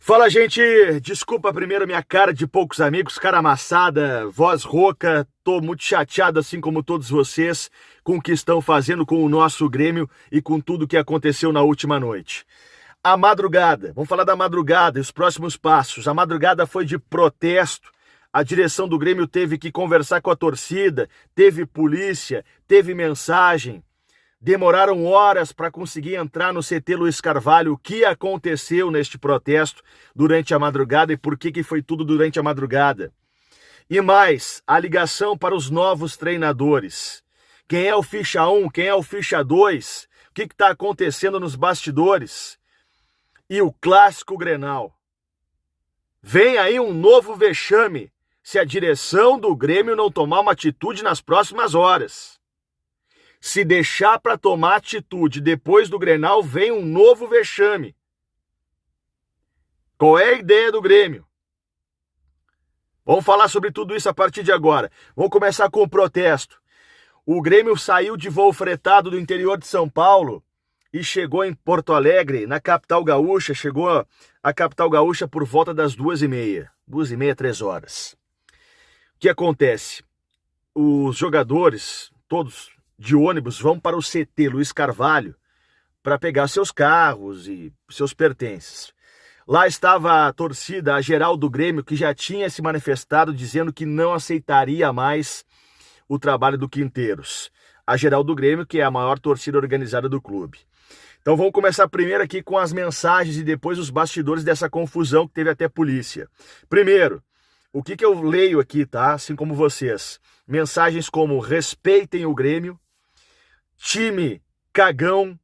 Fala, gente! Desculpa primeiro minha cara de poucos amigos, cara amassada, voz rouca. Tô muito chateado, assim como todos vocês, com o que estão fazendo com o nosso Grêmio e com tudo que aconteceu na última noite. A madrugada, vamos falar da madrugada e os próximos passos. A madrugada foi de protesto. A direção do Grêmio teve que conversar com a torcida, teve polícia, teve mensagem. Demoraram horas para conseguir entrar no CT Luiz Carvalho. O que aconteceu neste protesto durante a madrugada e por que foi tudo durante a madrugada? E mais, a ligação para os novos treinadores. Quem é o ficha 1, quem é o ficha 2? O que está acontecendo nos bastidores? E o clássico Grenal. Vem aí um novo vexame se a direção do Grêmio não tomar uma atitude nas próximas horas. Se deixar para tomar atitude depois do Grenal, vem um novo vexame. Qual é a ideia do Grêmio? Vamos falar sobre tudo isso a partir de agora. Vamos começar com o protesto. O Grêmio saiu de voo fretado do interior de São Paulo e chegou em Porto Alegre, na capital gaúcha. Chegou à capital gaúcha por volta das 2h30. 2h30, 3h. O que acontece? Os jogadores, todos de ônibus, vão para o CT Luiz Carvalho para pegar seus carros e seus pertences. Lá estava a torcida, a geral do Grêmio, que já tinha se manifestado dizendo que não aceitaria mais o trabalho do Quinteiros. A geral do Grêmio, que é a maior torcida organizada do clube. Então vamos começar primeiro aqui com as mensagens e depois os bastidores dessa confusão que teve até polícia. Primeiro, o que eu leio aqui, tá? Assim como vocês. Mensagens como: respeitem o Grêmio, time cagão,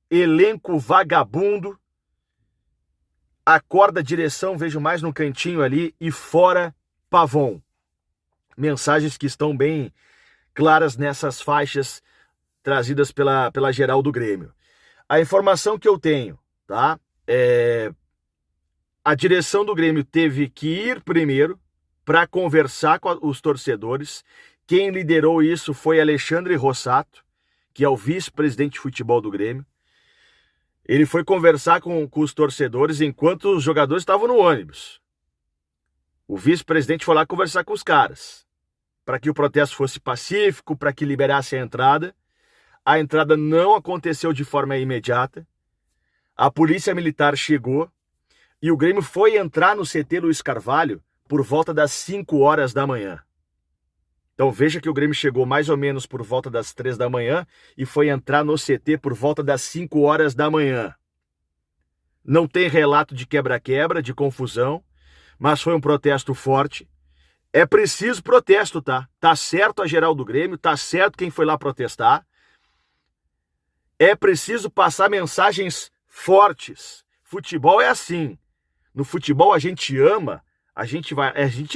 elenco vagabundo, acorda a direção, vejo mais no cantinho ali, e fora Pavon. Mensagens que estão bem claras nessas faixas trazidas pela geral do Grêmio. A informação que eu tenho, tá? A direção do Grêmio teve que ir primeiro para conversar com os torcedores. Quem liderou isso foi Alexandre Rossato, que é o vice-presidente de futebol do Grêmio. Ele foi conversar com os torcedores enquanto os jogadores estavam no ônibus. O vice-presidente foi lá conversar com os caras, para que o protesto fosse pacífico, para que liberasse a entrada. A entrada não aconteceu de forma imediata. A polícia militar chegou e o Grêmio foi entrar no CT Luiz Carvalho por volta das 5h da manhã. Então veja que o Grêmio chegou mais ou menos por volta das 3 da manhã e foi entrar no CT por volta das 5h da manhã. Não tem relato de quebra-quebra, de confusão, mas foi um protesto forte. É preciso protesto, tá? Tá certo a geral do Grêmio, tá certo quem foi lá protestar. É preciso passar mensagens fortes. Futebol é assim. No futebol a gente ama, a gente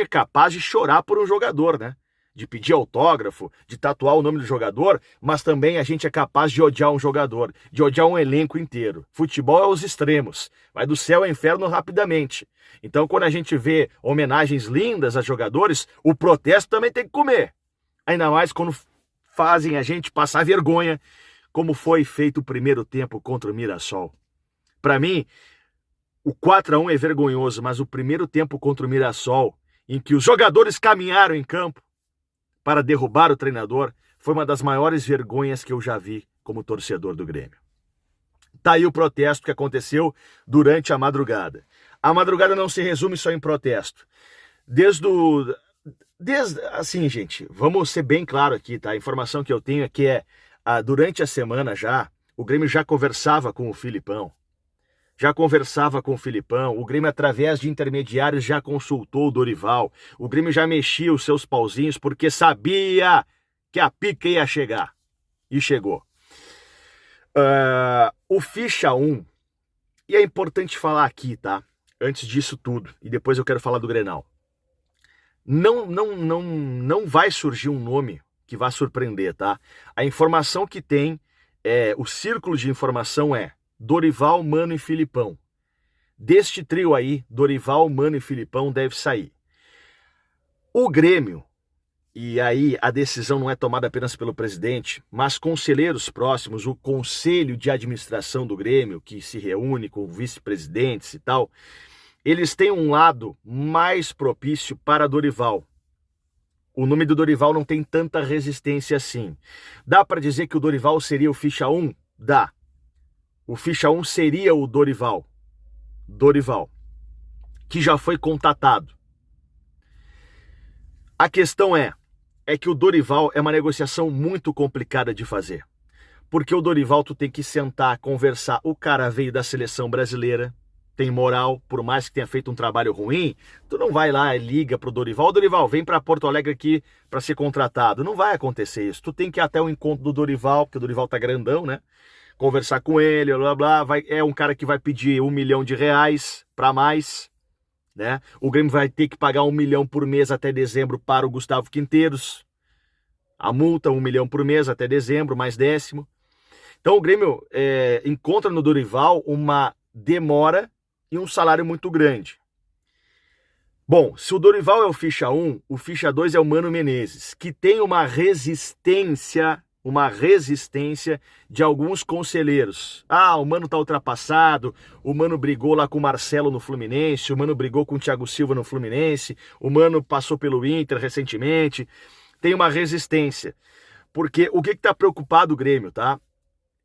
é capaz de chorar por um jogador, né? De pedir autógrafo, de tatuar o nome do jogador, mas também a gente é capaz de odiar um jogador, de odiar um elenco inteiro. Futebol é os extremos, vai do céu ao inferno rapidamente. Então, quando a gente vê homenagens lindas a jogadores, o protesto também tem que comer. Ainda mais quando fazem a gente passar vergonha, como foi feito o primeiro tempo contra o Mirassol. Para mim, o 4-1 é vergonhoso, mas o primeiro tempo contra o Mirassol, em que os jogadores caminharam em campo para derrubar o treinador, foi uma das maiores vergonhas que eu já vi como torcedor do Grêmio. Tá aí o protesto que aconteceu durante a madrugada. A madrugada não se resume só em protesto. Assim, gente, vamos ser bem claro aqui, tá? A informação que eu tenho é que durante a semana já, o Grêmio já conversava com o Filipão. O Grêmio, através de intermediários, já consultou o Dorival. O Grêmio já mexia os seus pauzinhos porque sabia que a pica ia chegar. E chegou. O ficha 1, e é importante falar aqui, tá? Antes disso tudo, e depois eu quero falar do Grenal. Não vai surgir um nome que vá surpreender, tá? A informação que tem, o círculo de informação é Dorival, Mano e Filipão. Deste trio aí, Dorival, Mano e Filipão deve sair. O Grêmio, e aí a decisão não é tomada apenas pelo presidente, mas conselheiros próximos, o conselho de administração do Grêmio, que se reúne com vice-presidentes e tal, eles têm um lado mais propício para Dorival. O nome do Dorival não tem tanta resistência assim. Dá para dizer que o Dorival seria o ficha 1? Dá. O ficha 1 seria o Dorival. Dorival, que já foi contatado. A questão é que o Dorival é uma negociação muito complicada de fazer. Porque o Dorival tu tem que sentar, conversar. O cara veio da seleção brasileira, tem moral, por mais que tenha feito um trabalho ruim, tu não vai lá e liga pro Dorival, Dorival, vem para Porto Alegre aqui para ser contratado. Não vai acontecer isso. Tu tem que ir até o encontro do Dorival, porque o Dorival tá grandão, né? Conversar com ele, blá blá, é um cara que vai pedir R$1 milhão para mais, né? O Grêmio vai ter que pagar 1 milhão por mês até dezembro para o Gustavo Quinteiros. A multa, 1 milhão por mês até dezembro, mais 10º. Então o Grêmio encontra no Dorival uma demora e um salário muito grande. Bom, se o Dorival é o ficha 1, o ficha 2 é o Mano Menezes, que tem uma resistência de alguns conselheiros. Ah, o Mano tá ultrapassado, o Mano brigou lá com o Marcelo no Fluminense, o Mano brigou com o Thiago Silva no Fluminense, o Mano passou pelo Inter recentemente. Tem uma resistência. Porque o que tá preocupado o Grêmio, tá?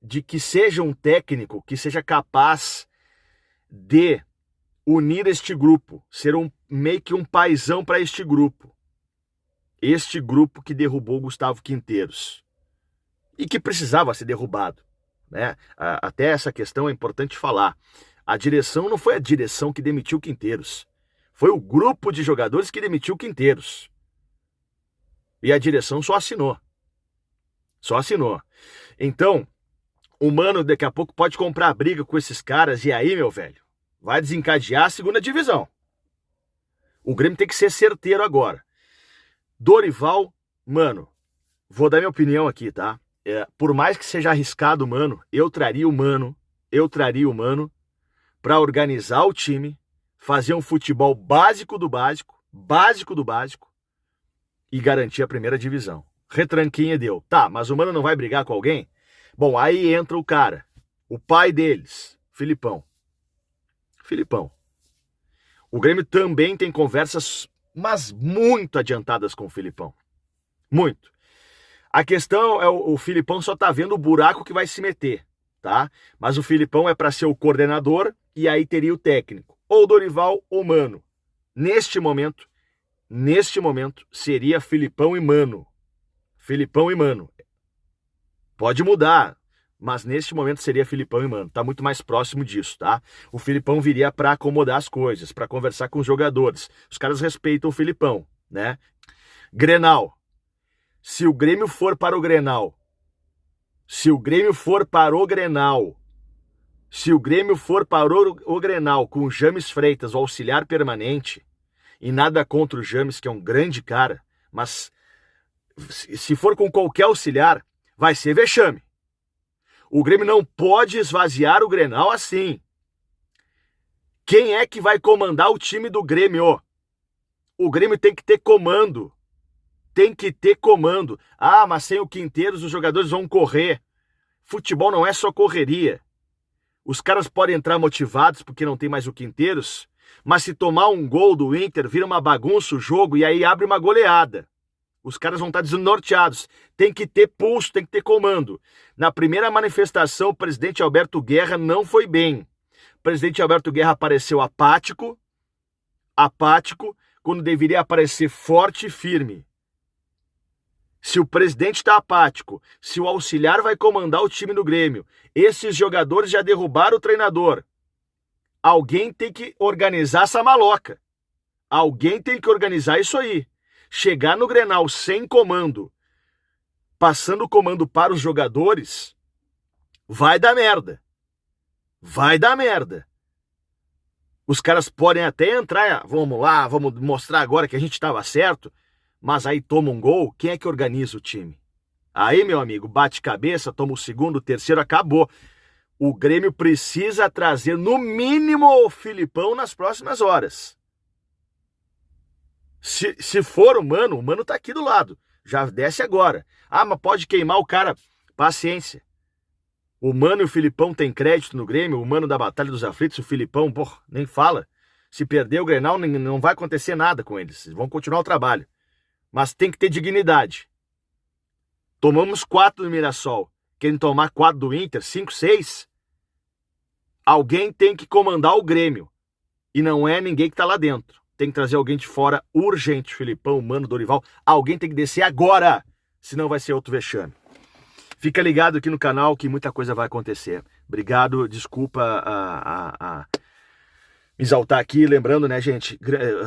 De que seja um técnico que seja capaz de unir este grupo, ser meio que um paizão para este grupo. Este grupo que derrubou Gustavo Quinteiros. E que precisava ser derrubado, né? Até essa questão é importante falar. A direção não foi a direção que demitiu Quinteiros. Foi o grupo de jogadores que demitiu Quinteiros. E a direção só assinou. Só assinou. Então, o Mano daqui a pouco pode comprar briga com esses caras. E aí, meu velho, vai desencadear a segunda divisão. O Grêmio tem que ser certeiro agora. Dorival, mano, vou dar minha opinião aqui, tá? Por mais que seja arriscado, mano, eu traria o Mano para organizar o time, fazer um futebol básico do básico e garantir a primeira divisão. Retranquinha deu. Tá, mas o Mano não vai brigar com alguém? Bom, aí entra o cara, o pai deles, Filipão. O Grêmio também tem conversas, mas muito adiantadas com o Filipão. Muito. A questão é o Filipão só tá vendo o buraco que vai se meter, tá? Mas o Filipão é para ser o coordenador e aí teria o técnico. Ou Dorival ou Mano. Neste momento, seria Filipão e Mano. Pode mudar, mas neste momento seria Filipão e Mano. Tá muito mais próximo disso, tá? O Filipão viria para acomodar as coisas, para conversar com os jogadores. Os caras respeitam o Filipão, né? Grenal. Se o Grêmio for para o Grenal com o James Freitas, o auxiliar permanente, e nada contra o James, que é um grande cara, mas se for com qualquer auxiliar, vai ser vexame. O Grêmio não pode esvaziar o Grenal assim. Quem é que vai comandar o time do Grêmio? O Grêmio tem que ter comando. Ah, mas sem o Quinteiros os jogadores vão correr. Futebol não é só correria. Os caras podem entrar motivados porque não tem mais o Quinteiros, mas se tomar um gol do Inter, vira uma bagunça o jogo e aí abre uma goleada. Os caras vão estar desnorteados. Tem que ter pulso, tem que ter comando. Na primeira manifestação, o presidente Alberto Guerra não foi bem. O presidente Alberto Guerra apareceu apático, quando deveria aparecer forte e firme. Se o presidente está apático, se o auxiliar vai comandar o time do Grêmio, esses jogadores já derrubaram o treinador. Alguém tem que organizar essa maloca. Alguém tem que organizar isso aí. Chegar no Grenal sem comando, passando o comando para os jogadores, vai dar merda. Os caras podem até entrar, vamos lá, vamos mostrar agora que a gente estava certo, mas aí toma um gol, quem é que organiza o time? Aí, meu amigo, bate cabeça, toma o segundo, o terceiro, acabou. O Grêmio precisa trazer, no mínimo, o Filipão nas próximas horas. Se for o Mano tá aqui do lado. Já desce agora. Ah, mas pode queimar o cara. Paciência. O Mano e o Filipão têm crédito no Grêmio. O Mano da Batalha dos Aflitos, o Filipão, nem fala. Se perder o Grenal, não vai acontecer nada com eles. Eles vão continuar o trabalho. Mas tem que ter dignidade. Tomamos 4 do Mirassol. Querem tomar 4 do Inter, 5, 6? Alguém tem que comandar o Grêmio. E não é ninguém que está lá dentro. Tem que trazer alguém de fora urgente. Filipão, Mano, Dorival. Alguém tem que descer agora. Senão vai ser outro vexame. Fica ligado aqui no canal que muita coisa vai acontecer. Obrigado. Desculpa me exaltar aqui. Lembrando, né, gente?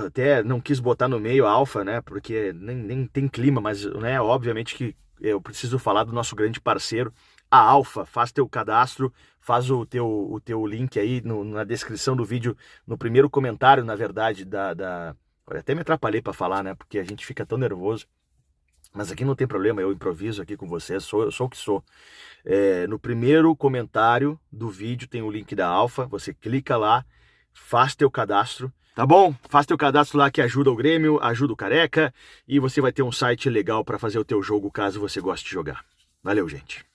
Até não quis botar no meio a Alfa, né? Porque nem tem clima. Mas, né, obviamente que eu preciso falar do nosso grande parceiro, a Alfa. Faz teu cadastro, faz o teu link aí na descrição do vídeo, no primeiro comentário, na verdade, Olha, até me atrapalhei para falar, né? Porque a gente fica tão nervoso. Mas aqui não tem problema, eu improviso aqui com vocês, eu sou o que sou. No primeiro comentário do vídeo tem o link da Alfa, você clica lá, faz teu cadastro. Tá bom? Faz teu cadastro lá que ajuda o Grêmio, ajuda o Careca e você vai ter um site legal para fazer o teu jogo caso você goste de jogar. Valeu, gente.